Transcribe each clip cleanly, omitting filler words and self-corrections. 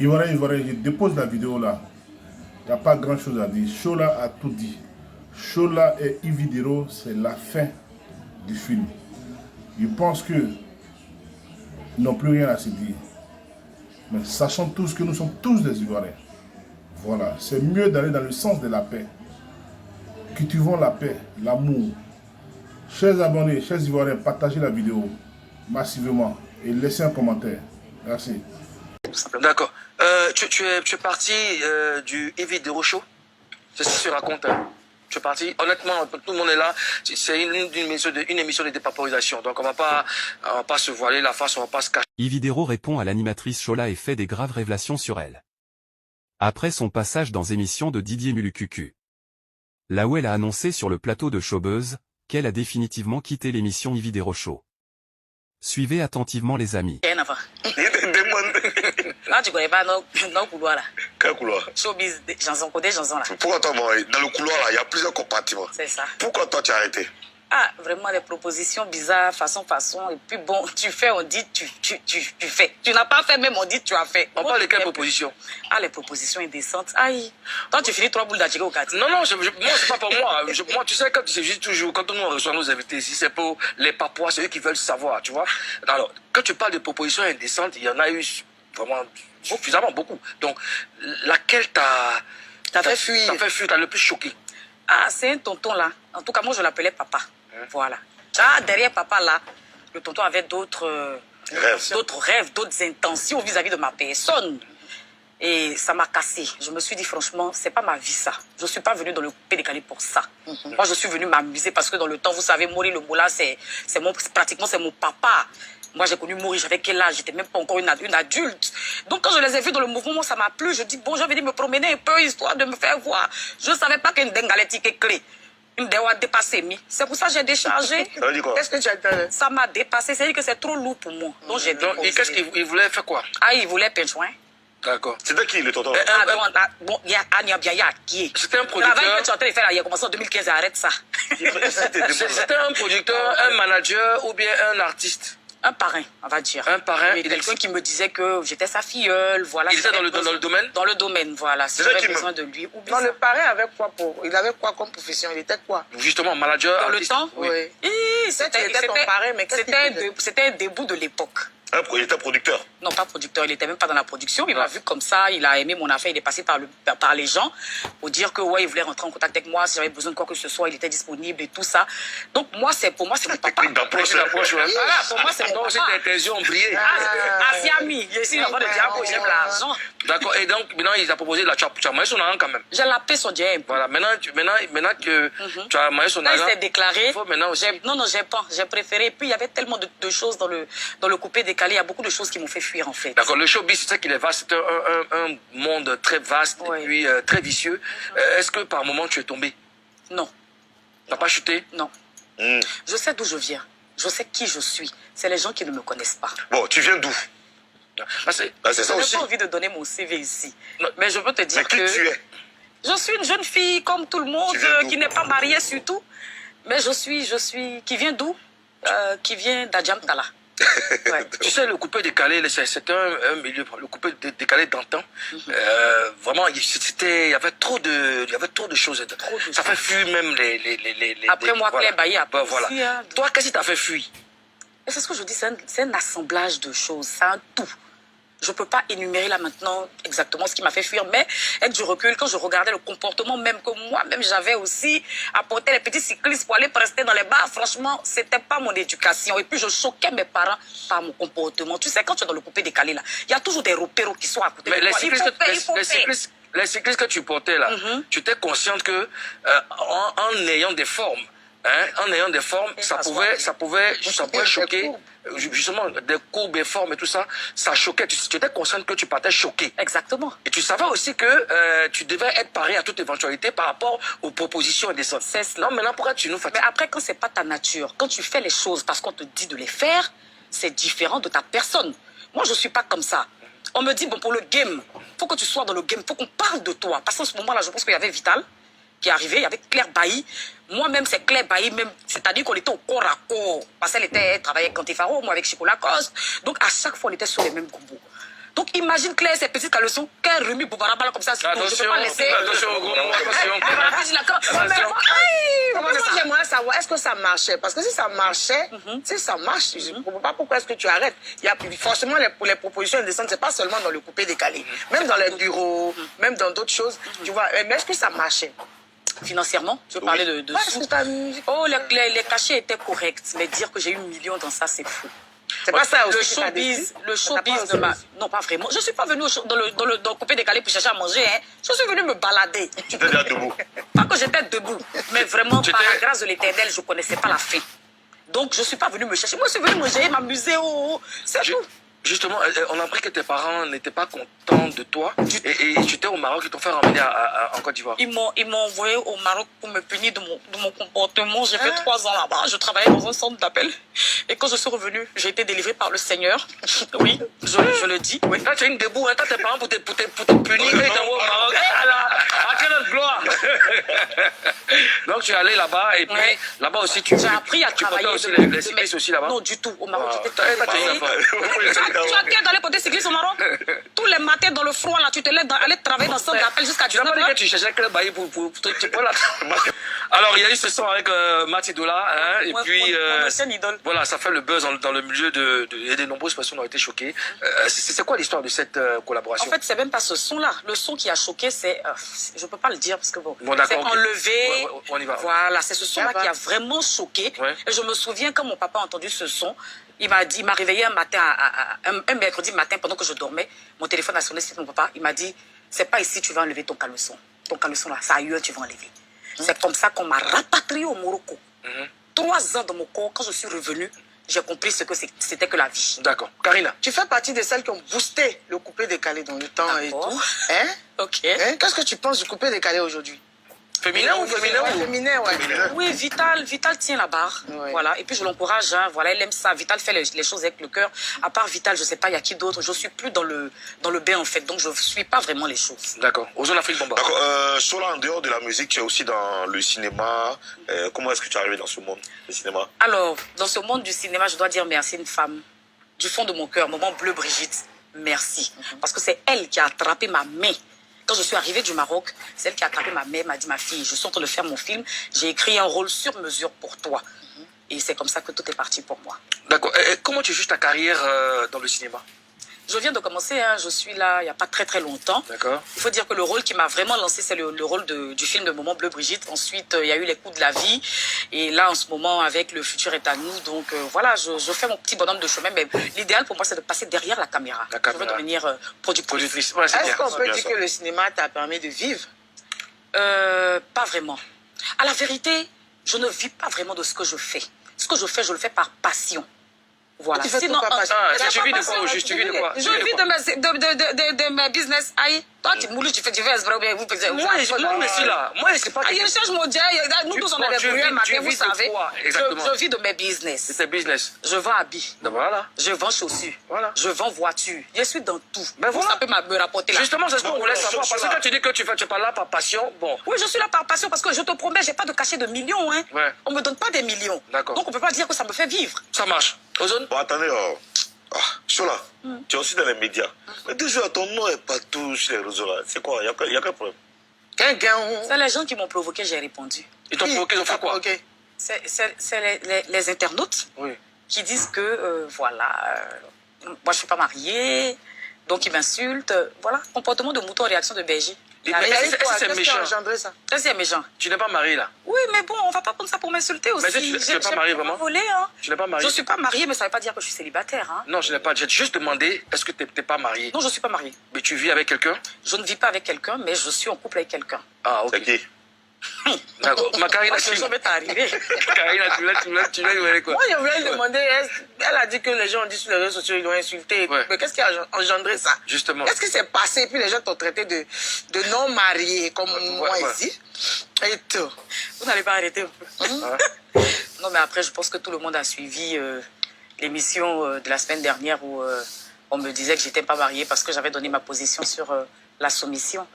Ivoirien, je dépose la vidéo là. Il n'y a pas grand chose à dire. Chola a tout dit. Chola et Ividero, c'est la fin du film. Je pense que ils n'ont plus rien à se dire. Mais sachant tous que nous sommes tous des Ivoiriens. Voilà, c'est mieux d'aller dans le sens de la paix. Cultivons la paix, l'amour. Chers abonnés, chers Ivoiriens, partagez la vidéo massivement et laissez un commentaire. Merci. D'accord. Tu es parti du Evidero Show. C'est ce que tu racontes. Hein. Tu es parti. Honnêtement, tout le monde est là. C'est une émission de dépaporisation. Donc on va pas se voiler la face, on va pas se cacher. Ividero répond à l'animatrice Chola et fait des graves révélations sur elle. Après son passage dans émission de Didier Mulucucu. Là où elle a annoncé sur le plateau de Showbuzz qu'elle a définitivement quitté l'émission Ividero Show. Suivez attentivement les amis. Là, tu connais pas nos couloirs là. Quel couloir? Showbiz, chansons, côté chansons là. Pourquoi toi, dans le couloir là, il y a plusieurs compartiments. C'est ça. Pourquoi toi tu as arrêté? Ah, vraiment des propositions bizarres, façon. Et puis bon, tu fais, on dit, tu fais. Tu n'as pas fait, même on dit, tu as fait. On parle de quelles propositions? Ah, les propositions indécentes. Aïe. Toi, tu finis 3 boules d'attiqué au quartier. Non, moi, c'est pas pour moi. Moi, tu sais, quand je dis toujours, quand on reçoit nos invités ici, c'est pour les Papouas, c'est eux qui veulent savoir, tu vois. Alors, quand tu parles de propositions indécentes, il y en a eu vraiment suffisamment beaucoup. Donc, laquelle t'as fait fuir? T'as fait fuir, t'as le plus choqué? Ah, c'est un tonton là. En tout cas, moi, je l'appelais papa. Voilà. Ah, derrière papa là, le tonton avait d'autres rêves, d'autres intentions vis-à-vis de ma personne. Et ça m'a cassé. Je me suis dit, franchement, c'est pas ma vie ça. Je suis pas venue dans le coupé décalé pour ça. Moi, je suis venue m'amuser parce que dans le temps, vous savez, Mori le Moula, pratiquement c'est mon papa. Moi, j'ai connu Maurice, j'avais quel âge? J'étais même pas encore une adulte. Donc, quand je les ai vus dans le mouvement, ça m'a plu. Je dis, bon, je vais venir me promener un peu, histoire de me faire voir. Je savais pas qu'une dengalette est clé. Une déwa dépassé, c'est pour ça que j'ai déchargé. Ça veut dire quoi? Qu'est-ce que tu as dit? Ça m'a dépassé, c'est-à-dire que c'est trop lourd pour moi. Donc, j'ai déposé. Et qu'est-ce qu'il voulait faire quoi? Ah, il voulait pinchouin. D'accord. C'était qui le tonton? Bon, il y a Ania Biaya qui est. C'était un Le travail producteur. que tu es en train de faire là, il a commencé en 2015, arrête ça. C'était un producteur, un manager ou bien un artiste? Un parrain, on va dire. Un parrain. Mais quelqu'un qui me disait que j'étais sa filleule, voilà. Il était dans le domaine? Dans le domaine, voilà. Si j'avais besoin de lui. Non, le parrain avait quoi il avait quoi comme profession? Il était quoi? Justement, manager, dans artiste. le temps? Oui. C'était ton parrain, mais qu'est-ce qu'il faisait? c'était un début de l'époque. Il était producteur? Non, pas producteur, il était même pas dans la production. Il m'a vu comme ça, il a aimé mon affaire, il est passé par les gens pour dire que ouais, il voulait rentrer en contact avec moi, si j'avais besoin de quoi que ce soit, il était disponible et tout ça. Donc pour moi, c'est mon papa. D'approche, ouais. Voilà, pour moi, c'est mon Donc, papa. tes yeux ont brillé. Asiami, je suis l'enfant de Diabo, j'aime l'argent. D'accord, et donc, maintenant, il t'a proposé de la tu as maillé son argent quand même. J'ai l'appelé son Diabo. Voilà, maintenant que tu as maillé son Quand argent. il s'est déclaré, Il faut maintenant aussi. non, j'ai pas, j'ai préféré. Et puis, il y avait tellement de choses dans le coupé décalé, il y a beaucoup de choses qui m'ont fait fuir en fait. D'accord, le showbiz, c'est ça qu'il est vaste, c'est un monde très vaste et puis très vicieux. Est-ce que par moment tu es tombé? Non. T'as pas chuté? Non. Je sais d'où je viens. Je sais qui je suis. C'est les gens qui ne me connaissent pas. Bon, tu viens d'où? C'est C'est ça Je n'ai aussi. pas envie de donner mon CV ici. Non. Mais je peux te dire Mais qui que tu es? je suis une jeune fille comme tout le monde, Tu viens d'où? qui n'est pas mariée surtout. Mais je suis qui vient d'où? Qui vient d'Adjamtala. Ouais. Tu sais, le coupé décalé, c'est un milieu, le coupé décalé d'antan. Vraiment, il y avait trop de choses. Ça fait fuir même les Après moi, Claire Bailly a bah, voilà. aussi, hein. Toi, qu'est-ce qui t'a fait fuir? Et c'est ce que je dis, c'est un assemblage de choses, c'est un tout. Je ne peux pas énumérer là maintenant exactement ce qui m'a fait fuir, mais avec du recul, quand je regardais le comportement même que moi-même j'avais aussi, apporté les petits cyclistes pour aller prester dans les bars, franchement, c'était pas mon éducation. Et puis je choquais mes parents par mon comportement. Tu sais, quand tu es dans le coupé décalé là, il y a toujours des repéros qui sont à côté Mais de les toi. les cyclistes que tu portais là, tu étais consciente que en ayant des formes, ça pouvait choquer. Justement, des courbes et formes et tout ça, ça choquait. Tu étais consciente que tu partais choqué. Exactement. Et tu savais aussi que tu devais être paré à toute éventualité par rapport aux propositions et des sortes. C'est cela. Non, maintenant, pourquoi tu nous fatigues? Mais après, quand c'est pas ta nature, quand tu fais les choses parce qu'on te dit de les faire, c'est différent de ta personne. Moi, je suis pas comme ça. On me dit, bon, pour le game, faut que tu sois dans le game, faut qu'on parle de toi. Parce qu'en ce moment-là, je pense qu'il y avait Vital qui est arrivé, il y avait Claire Bailly. Moi-même, c'est Claire Bailly, même, c'est-à-dire qu'on était au corps à corps. Parce qu'elle travaillait avec Cantifaro, moi avec Chico Lacoste. Donc, à chaque fois, on était sur les mêmes combos. Donc imagine Claire, ces petites caleçons, qu'elle remue Boubarabala comme ça. Je ne peux pas laisser. Attention au gros mot, attention. Moi, j'aimerais savoir, est-ce que ça marchait? Parce que si ça marchait, si ça marche, je ne comprends pas pourquoi est-ce que tu arrêtes. Il y a forcément les propositions indécentes, c'est pas seulement dans le coupé décalé. Même dans les bureaux, même dans d'autres choses, tu vois. Mais est-ce que ça marchait? Financièrement, je veux parler de sous. Oh, les cachets étaient corrects, mais dire que j'ai eu 1 million dans ça, c'est fou. C'est pas ça aussi. Le showbiz de ma... Non, pas vraiment. Je suis pas venue dans le coupé décalé pour chercher à manger. Hein. Je suis venue me balader. Tu étais déjà debout. Pas que j'étais debout, mais vraiment, par la grâce de l'Éternel, je connaissais pas la fin. Donc, je suis pas venue me chercher. Moi, je suis venue manger, m'amuser. C'est tout. Justement, on a appris que tes parents n'étaient pas contents de toi et tu étais au Maroc, ils t'ont fait ramener en Côte d'Ivoire. Ils m'ont envoyé au Maroc pour me punir de mon comportement. J'ai fait 3 ans là-bas. Je travaillais dans un centre d'appel. Et quand je suis revenue, j'ai été délivrée par le Seigneur. Oui, je le dis. Oui. Là, tu es une debout, hein, tes parents pour te punir et t'envoient au Maroc. À quelle gloire. Donc, tu es allé là-bas et puis là-bas aussi, j'ai appris à travailler. Tu portais aussi les cyclistes aussi là-bas? Non, du tout. Au Maroc, j'étais Tu as qu'à aller porter cycliste au Maroc? Tous les matins dans le froid, là, tu te lèves aller travailler dans le centre d'appel jusqu'à 19h. Tu n'as pas dit que tu cherchais que le bail pour là. Alors, il y a eu ce son avec Matidola, hein, et puis... Mon ancienne idole. Voilà, ça fait le buzz dans le milieu et de nombreuses personnes ont été choquées. C'est quoi l'histoire de cette collaboration? En fait, c'est même pas ce son-là. Le son qui a choqué, c'est... je peux pas le dire parce que bon c'est okay. Enlevé. Ouais, on y va. Voilà, c'est ce son-là qui a vraiment choqué. Ouais. Et je me souviens quand mon papa a entendu ce son, il m'a réveillé un matin, un mercredi matin, pendant que je dormais. Mon téléphone a sonné, c'était mon papa. Il m'a dit, c'est pas ici, tu vas enlever ton caleçon. Ton caleçon là, c'est ailleurs, tu vas enlever. C'est comme ça qu'on m'a rapatrié au Morocco. 3 ans dans mon corps, quand je suis revenue, j'ai compris ce que c'était que la vie. D'accord. Karina. Tu fais partie de celles qui ont boosté le coupé décalé dans le temps et tout. Hein? Ok. Hein? Qu'est-ce que tu penses du coupé décalé aujourd'hui? Féminin ou féminin? Féminin, ouais. Oui, Vital tient la barre. Ouais. Voilà. Et puis je l'encourage. Hein. Voilà, elle aime ça. Vital fait les choses avec le cœur. À part Vital, je sais pas, il y a qui d'autre. Je suis plus dans le bain en fait. Donc je suis pas vraiment les choses. D'accord. Ozone Afrique Bomba. D'accord. Sola, en dehors de la musique, tu es aussi dans le cinéma. Comment est-ce que tu es arrivé dans ce monde, le cinéma? Alors, dans ce monde du cinéma, je dois dire merci à une femme. Du fond de mon cœur, maman Bleu Brigitte, merci. Parce que c'est elle qui a attrapé ma main. Quand je suis arrivée du Maroc, c'est elle qui a attrapé ma main, m'a dit, ma fille, je suis en train de faire mon film, j'ai écrit un rôle sur mesure pour toi. Et c'est comme ça que tout est parti pour moi. D'accord. Comment tu juges ta carrière dans le cinéma? Je viens de commencer, hein, je suis là il n'y a pas très longtemps. D'accord. Il faut dire que le rôle qui m'a vraiment lancé, c'est le rôle du film de Maman Bleu Brigitte. Ensuite, il y a eu Les coups de la vie. Et là, en ce moment, avec Le futur est à nous. Donc voilà, je fais mon petit bonhomme de chemin. Mais l'idéal pour moi, c'est de passer derrière la caméra. Je veux devenir productrice. Ouais, est-ce qu'on peut dire que le cinéma t'a permis de vivre? Pas vraiment. À la vérité, je ne vis pas vraiment de ce que je fais. Ce que je fais, je le fais par passion. Voilà. Sinon, tu vis de quoi au juste? Tu vis de quoi? Je vis de mes business. Aïe, toi, tu moules, tu fais Esbra, vous faites. Moi, je suis là. Moi, c'est pas. Je cherche mon dieu. Nous tous, on avait brûlé un matin, vous savez. Je vis de mes business. C'est business. Je vends habits. Voilà. Je vends chaussures. Voilà. Je vends voitures. Je suis dans tout. Ben voilà. Ça peut me rapporter là. Justement, c'est ce qu'on voulait savoir. Parce que quand tu dis que tu es pas là par passion, bon. Oui, je suis là par passion parce que je te promets, j'ai pas de cachet de millions. Hein. Ouais. On me donne pas des millions. D'accord. Donc on peut pas dire que ça me fait vivre. Ça marche. Ozone? Bon, attendez, Sola, tu es aussi dans les médias. Mais déjà, ton nom est partout sur les réseaux là. C'est quoi? Il y a quel problème? C'est les gens qui m'ont provoqué, j'ai répondu. Ils t'ont provoqué, ils ont fait quoi? C'est les internautes qui disent que, voilà, moi je suis pas mariée, donc ils m'insultent. Voilà, comportement de mouton en réaction de berger. Mais c'est méchant. C'est méchant. Tu n'es pas mariée là? Oui, mais bon, on va pas prendre ça pour m'insulter aussi. Mais tu n'es pas mariée vraiment? Hein. Tu n'es pas mariée? Je suis pas mariée, mais ça veut pas dire que je suis célibataire. Hein. Non, je n'ai pas. J'ai juste demandé, est-ce que tu n'es pas mariée? Non, je suis pas mariée. Mais tu vis avec quelqu'un? Je ne vis pas avec quelqu'un, mais je suis en couple avec quelqu'un. Ah, ok. C'est qui? D'accord. Ma Karina, ça va t'arriver. Karina, tu l'as quoi? Moi, je voulais demander, elle a dit que les gens ont dit sur les réseaux sociaux, ils l'ont insulté. Ouais. Mais qu'est-ce qui a engendré ça? Justement. Qu'est-ce qui s'est passé? Puis les gens t'ont traité de non-mariés, comme moi ici. Et tout. Vous n'allez pas arrêter un peu. Non, mais après, je pense que tout le monde a suivi l'émission de la semaine dernière où on me disait que j'étais pas mariée parce que j'avais donné ma position sur la soumission.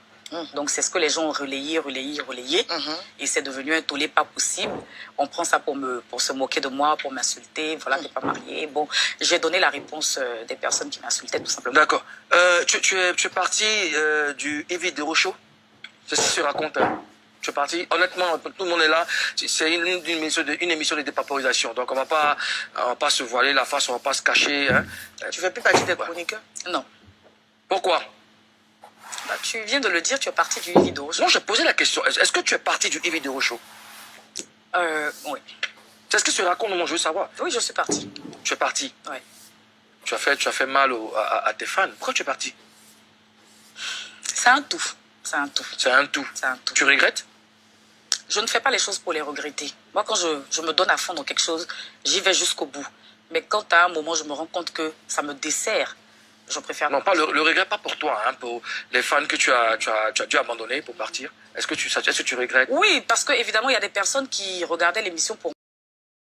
Donc, c'est ce que les gens ont relayé. Et c'est devenu un tollé pas possible. On prend ça pour se moquer de moi, pour m'insulter. Voilà, t'es pas mariée. Bon, j'ai donné la réponse des personnes qui m'insultaient, tout simplement. D'accord. Tu es parti du Evidero Show? C'est ce qui se raconte. Hein. Tu es parti. Honnêtement, tout le monde est là. C'est une émission de dépaporisation. Donc, on va pas se voiler la face, on va pas se cacher. Hein. Tu fais plus partie des chroniqueurs? Non. Pourquoi? Bah, tu viens de le dire, tu es parti du Evidero Show. Non, j'ai posé la question. Est-ce que tu es parti du Evidero Show? Oui. C'est ce qui se raconte, moi, je veux savoir. Oui, je suis parti. Tu es parti? Oui. Tu as fait mal à tes fans. Pourquoi tu es parti? C'est un tout. C'est un tout. C'est un tout. C'est un tout. Tu regrettes? Je ne fais pas les choses pour les regretter. Moi, quand je me donne à fond dans quelque chose, j'y vais jusqu'au bout. Mais quand à un moment, je me rends compte que ça me dessert, je préfère... Non, pas le regret, pas pour toi, hein, pour les fans que tu as dû abandonner pour partir. Est-ce que tu regrettes? Oui, parce que évidemment, il y a des personnes qui regardaient l'émission pour